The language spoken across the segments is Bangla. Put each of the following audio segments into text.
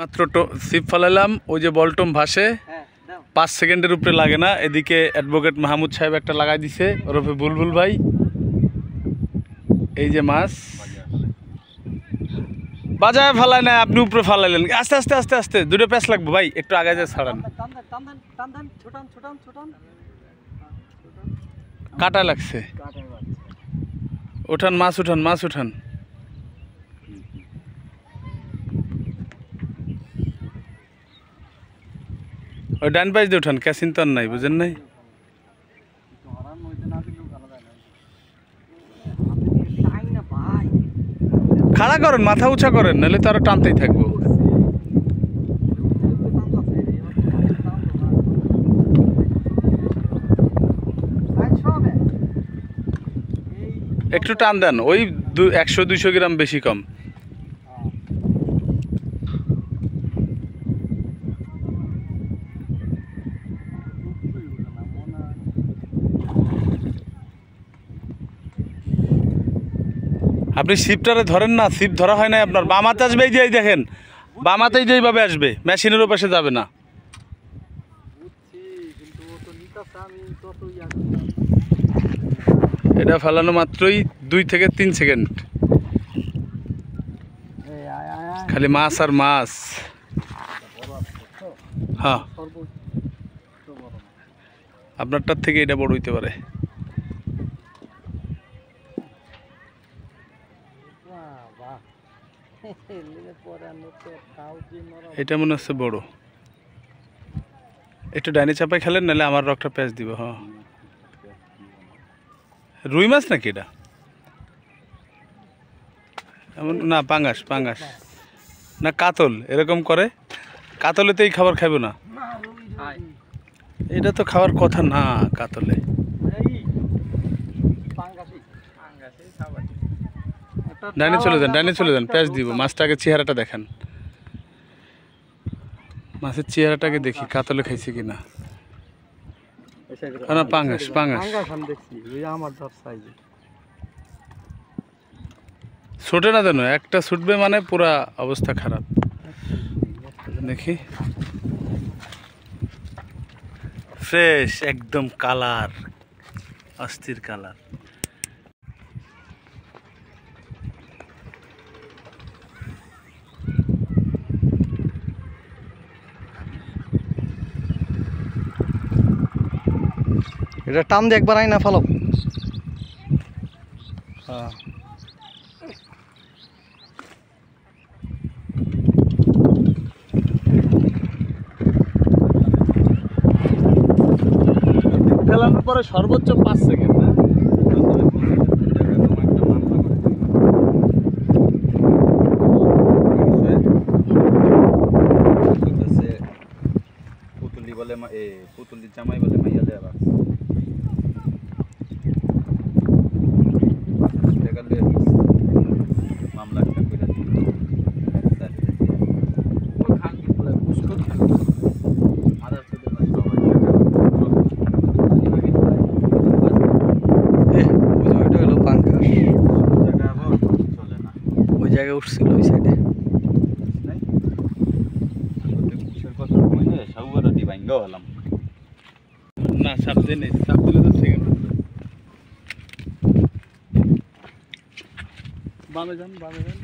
মাত্র সিপ ফালাইলাম, ওই যে বলটম ভাসে 5 সেকেন্ডের উপরে লাগে না। এদিকে অ্যাডভোকেট মাহমুদ সাহেব একটা লাগাই দিছে, ওরফে বুলবুল ভাই। এই যে মাছ বাজায় ফালাই না, আপনি উপরে ফালাইলেন। আস্তে আস্তে আস্তে আস্তে, দুটো প্যাঁচ লাগবে ভাই, একটু আগে যা ছাড়ান। কাটা লাগছে, উঠান মাছ, উঠান মাছ, উঠান। ওই ডান পাশ দিয়ে উঠান, ক্যাসিন তো আর নাই, বুঝেন নাই? খাড়া করেন, মাথা উঁচা করেন, নাহলে তো আরো টানতেই থাকবো। একটু টান দেন, ওই 100-200 গ্রাম বেশি কম। আপনি ছিপটারে ধরেন না, ছিপ ধরা হয় না আপনার। বামাতে আসবে, এই যে দেখেন, বামাতেই যে এইভাবে আসবে, মেশিনের পাশে যাবে না। এটা ফেলানো মাত্রই 2 থেকে 3 সেকেন্ড, খালি মাছ আর মাছ। হ্যাঁ, আপনারটার থেকে এটা বড় হইতে পারে। এটা মনে হচ্ছে বড়। একটু ডাইনে চাপাই খেলেন, নাহলে আমার রকটা প্যাঁচ দিব। হ্যাঁ, রুই মাছ নাকি এটা? এমন না, পাঙ্গাস, পাঙ্গাস না, কাতল এরকম করে। কাতলে তো এই খাবার খাইব না, এটা তো খাওয়ার কথা না কাতলে। ডাইনে চলে যান, ডাইনে চলে যান, প্যাঁচ দিব। মাছটাকে চেহারাটা দেখান, মাছের চেহারাটাকে দেখি, কাতলে খাইছে কিনা। না, পাঙ্গাস, পাঙ্গাস। ছোটে না যেন, একটা ছুটবে মানে পুরা অবস্থা খারাপ। দেখি, ফ্রেশ একদম, কালার অস্থির কালার। এটা টান দিয়ে একবার আইনা ফালো। হ্যাঁ, ফেলানোর পরে সর্বোচ্চ 5 সেকেন্ড। পুতুলি বলে, পুতুলি জামাই বলে মাইয়া দেয়া বাস। মামলা একটা করে দিই। ওই জায়গায় উঠছিল ওই সাইডে। না, সাপ দিয়ে নেই, সাপ দিলে তো সেকেন্ড। বামে যান, বামে যান।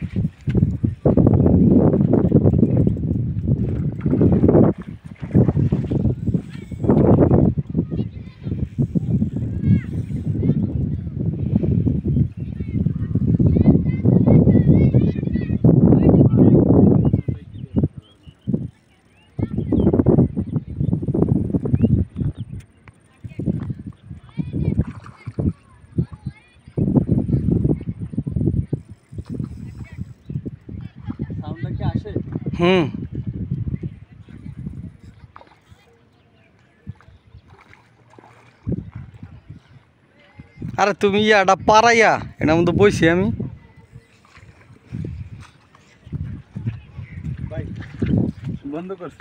হুম, আরে তুমি ইয়াটা পারাইয়া এটার মধ্যে বইছি আমি। বন্ধ করছে।